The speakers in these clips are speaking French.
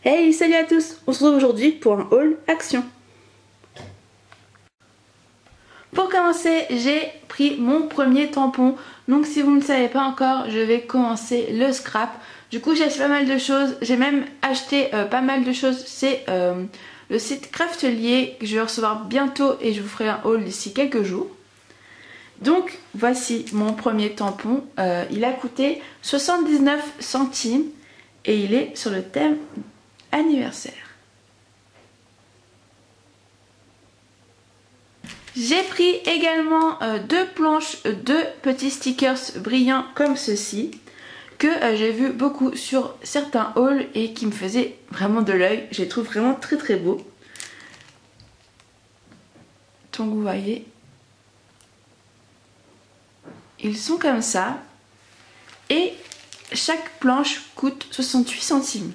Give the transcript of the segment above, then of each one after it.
Hey, salut à tous! On se retrouve aujourd'hui pour un haul action. Pour commencer, j'ai pris mon premier tampon. Donc si vous ne le savez pas encore, je vais commencer le scrap. Du coup j'ai acheté pas mal de choses. J'ai même acheté pas mal de choses. C'est le site Craftelier que je vais recevoir bientôt et je vous ferai un haul d'ici quelques jours. Donc voici mon premier tampon. Il a coûté 79 centimes et il est sur le thème anniversaire. J'ai pris également deux planches de petits stickers brillants comme ceci que j'ai vu beaucoup sur certains hauls et qui me faisaient vraiment de l'œil. Je les trouve vraiment très très beaux. Donc vous voyez, ils sont comme ça et chaque planche coûte 68 centimes.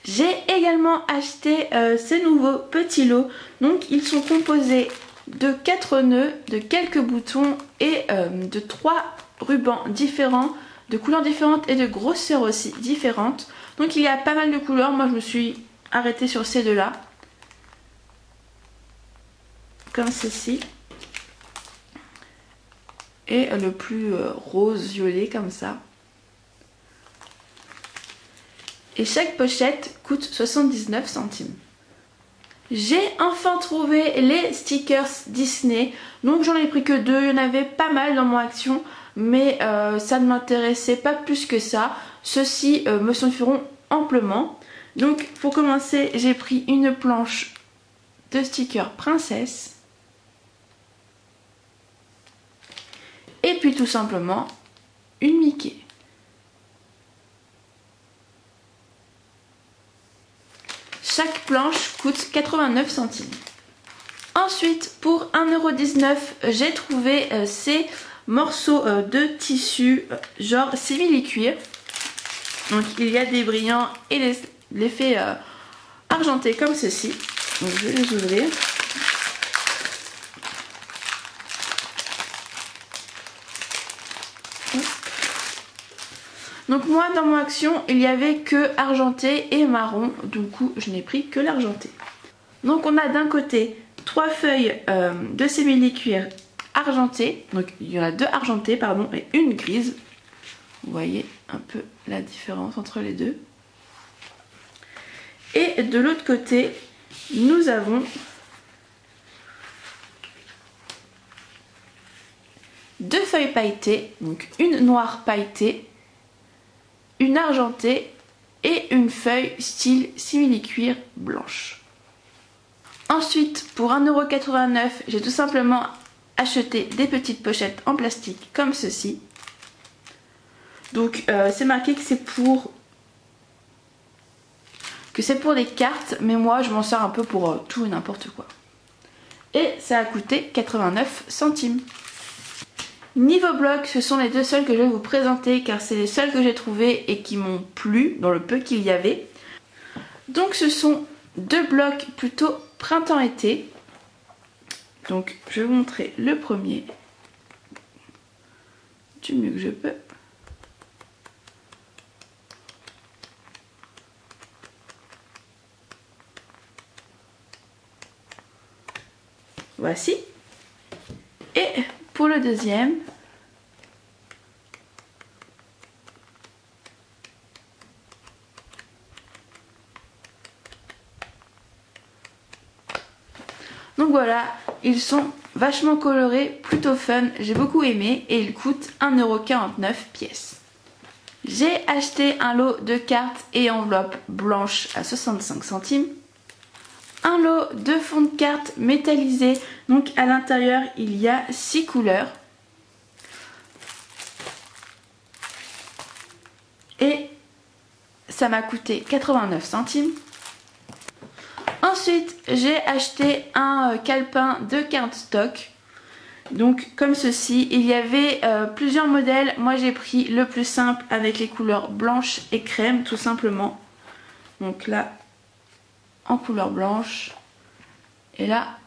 J'ai également acheté ces nouveaux petits lots. Donc ils sont composés de 4 nœuds, de quelques boutons et de 3 rubans différents, de couleurs différentes et de grosseurs aussi différentes. Donc il y a pas mal de couleurs. Moi je me suis arrêtée sur ces deux là. Comme ceci. Et le plus rose violet comme ça. Et chaque pochette coûte 79 centimes. J'ai enfin trouvé les stickers Disney. Donc j'en ai pris que 2, il y en avait pas mal dans mon action. Mais ça ne m'intéressait pas plus que ça. Ceux-ci me suffiront amplement. Donc pour commencer, j'ai pris une planche de stickers princesse. Et puis tout simplement une Mickey. Chaque planche coûte 89 centimes. Ensuite, pour 1,19 €, j'ai trouvé ces morceaux de tissu genre simili-cuir. Donc il y a des brillants et l'effet argenté comme ceci. Donc je vais les ouvrir. Donc moi dans mon action il y avait que argenté et marron, du coup je n'ai pris que l'argenté. Donc on a d'un côté 3 feuilles de simili-cuir argenté, donc il y en a 2 argentées pardon et une grise. Vous voyez un peu la différence entre les deux. Et de l'autre côté nous avons deux feuilles pailletées, donc une noire pailletée, une argentée et une feuille style simili-cuir blanche. Ensuite, pour 1,89 €, j'ai tout simplement acheté des petites pochettes en plastique comme ceci. Donc c'est marqué que c'est pour des cartes, mais moi je m'en sers un peu pour tout et n'importe quoi. Et ça a coûté 89 centimes. Niveau bloc, ce sont les deux seuls que je vais vous présenter car c'est les seuls que j'ai trouvés et qui m'ont plu dans le peu qu'il y avait. Donc ce sont deux blocs plutôt printemps-été. Donc je vais vous montrer le premier du mieux que je peux. Voici. Et pour le deuxième, donc voilà, ils sont vachement colorés, plutôt fun, j'ai beaucoup aimé et ils coûtent 1,49 € pièce. J'ai acheté un lot de cartes et enveloppes blanches à 65 centimes. Un lot de fond de cartes métallisé, donc à l'intérieur il y a 6 couleurs. Et ça m'a coûté 89 centimes. Ensuite j'ai acheté un calepin de cardstock. Donc comme ceci, il y avait plusieurs modèles. Moi j'ai pris le plus simple avec les couleurs blanche et crème tout simplement. Donc là en couleur blanche et là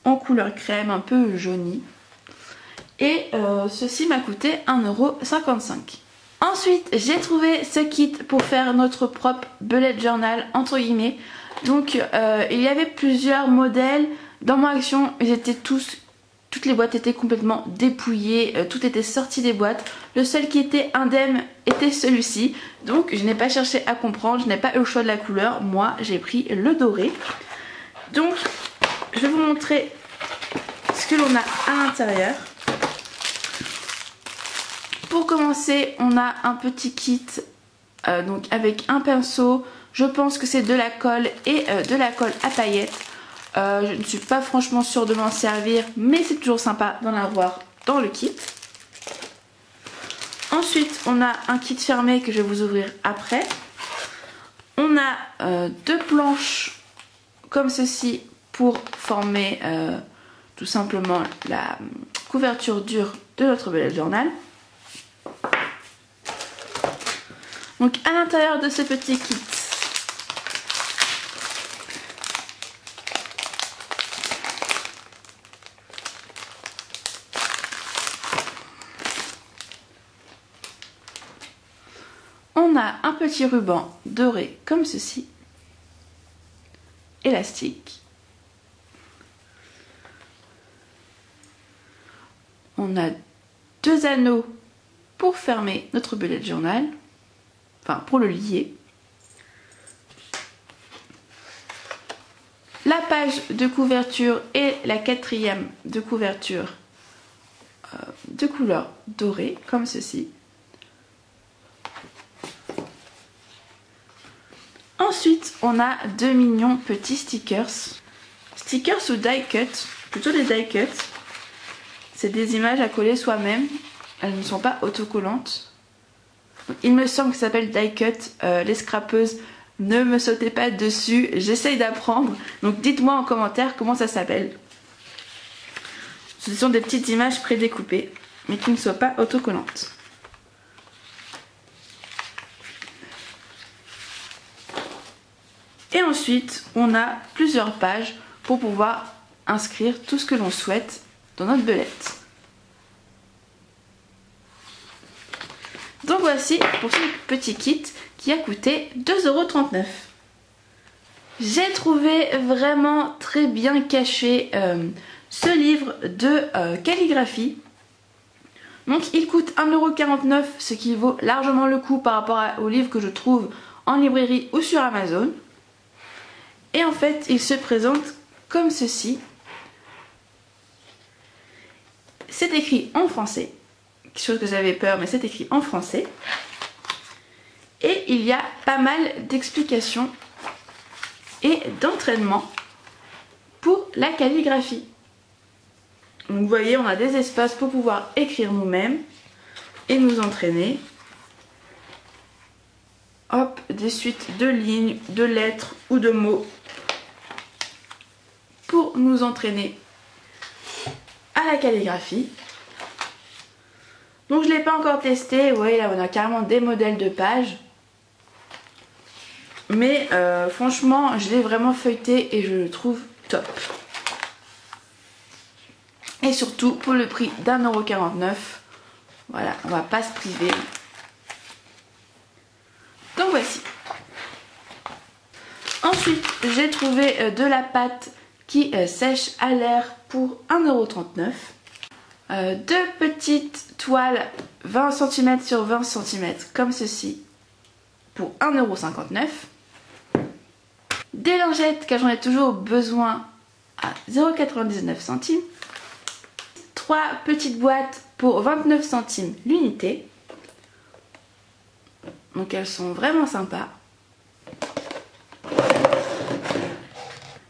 en couleur crème un peu jaunie. Et ceci m'a coûté 1,55 €. Ensuite, j'ai trouvé ce kit pour faire notre propre bullet journal entre guillemets. Donc il y avait plusieurs modèles. Dans mon action, toutes les boîtes étaient complètement dépouillées, tout était sorti des boîtes. Le seul qui était indemne était celui-ci. Donc je n'ai pas cherché à comprendre, je n'ai pas eu le choix de la couleur. Moi j'ai pris le doré. Donc je vais vous montrer ce que l'on a à l'intérieur. Pour commencer, on a un petit kit donc avec un pinceau. Je pense que c'est de la colle et de la colle à paillettes. Je ne suis pas franchement sûre de m'en servir, mais c'est toujours sympa d'en avoir dans le kit. Ensuite, on a un kit fermé que je vais vous ouvrir après. On a deux planches comme ceci pour former tout simplement la couverture dure de notre bullet journal. Donc à l'intérieur de ce petit kit, on a un petit ruban doré comme ceci, élastique. On a deux anneaux pour fermer notre bullet journal, enfin pour le lier. La page de couverture et la quatrième de couverture de couleur dorée comme ceci. Ensuite, on a deux mignons petits stickers. Stickers ou die cut, plutôt des die cut. C'est des images à coller soi-même. Elles ne sont pas autocollantes. Il me semble que ça s'appelle die cut. Les scrapeuses, ne me sautez pas dessus. J'essaye d'apprendre. Donc dites-moi en commentaire comment ça s'appelle. Ce sont des petites images prédécoupées, mais qui ne soient pas autocollantes. Et ensuite, on a plusieurs pages pour pouvoir inscrire tout ce que l'on souhaite dans notre belette. Donc voici pour ce petit kit qui a coûté 2,39 €. J'ai trouvé vraiment très bien caché ce livre de calligraphie. Donc il coûte 1,49 €, ce qui vaut largement le coup par rapport au livre que je trouve en librairie ou sur Amazon. Et en fait, il se présente comme ceci. C'est écrit en français. Quelque chose que j'avais peur, mais c'est écrit en français. Et il y a pas mal d'explications et d'entraînement pour la calligraphie. Donc vous voyez, on a des espaces pour pouvoir écrire nous-mêmes et nous entraîner. Hop, des suites de lignes, de lettres ou de mots pour nous entraîner à la calligraphie. Donc je ne l'ai pas encore testé. Vous voyez là, on a carrément des modèles de pages. Mais franchement, je l'ai vraiment feuilleté et je le trouve top. Et surtout pour le prix d'1,49 €. Voilà, on va pas se priver. Donc voici. Ensuite, j'ai trouvé de la pâte qui sèche à l'air pour 1,39 €. Deux petites toiles 20 cm sur 20 cm comme ceci pour 1,59 €. Des lingettes car j'en ai toujours besoin à 0,99 €. Trois petites boîtes pour 29 centimes l'unité. Donc elles sont vraiment sympas.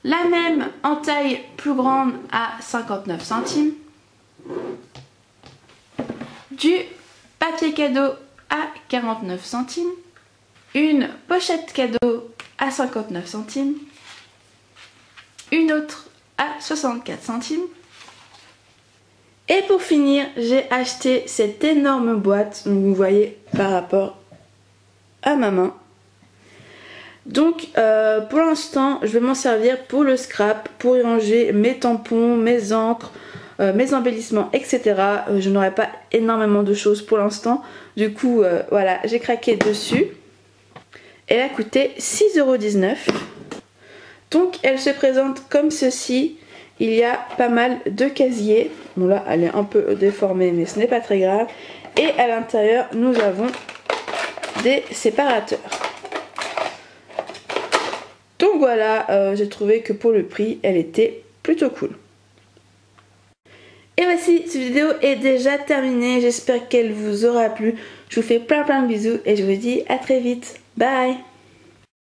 La même en taille plus grande à 59 centimes. Du papier cadeau à 49 centimes. Une pochette cadeau à 59 centimes. Une autre à 64 centimes. Et pour finir, j'ai acheté cette énorme boîte. Donc vous voyez par rapport à ma main. Donc pour l'instant je vais m'en servir pour le scrap, pour y ranger mes tampons, mes encres, mes embellissements, etc. Je n'aurai pas énormément de choses pour l'instant. Du coup, voilà, j'ai craqué dessus. Elle a coûté 6,19 €. Donc, elle se présente comme ceci. Il y a pas mal de casiers. Bon, là, elle est un peu déformée, mais ce n'est pas très grave. Et à l'intérieur, nous avons des séparateurs. Donc voilà, j'ai trouvé que pour le prix, elle était plutôt cool. Et voici, cette vidéo est déjà terminée. J'espère qu'elle vous aura plu. Je vous fais plein de bisous et je vous dis à très vite. Bye!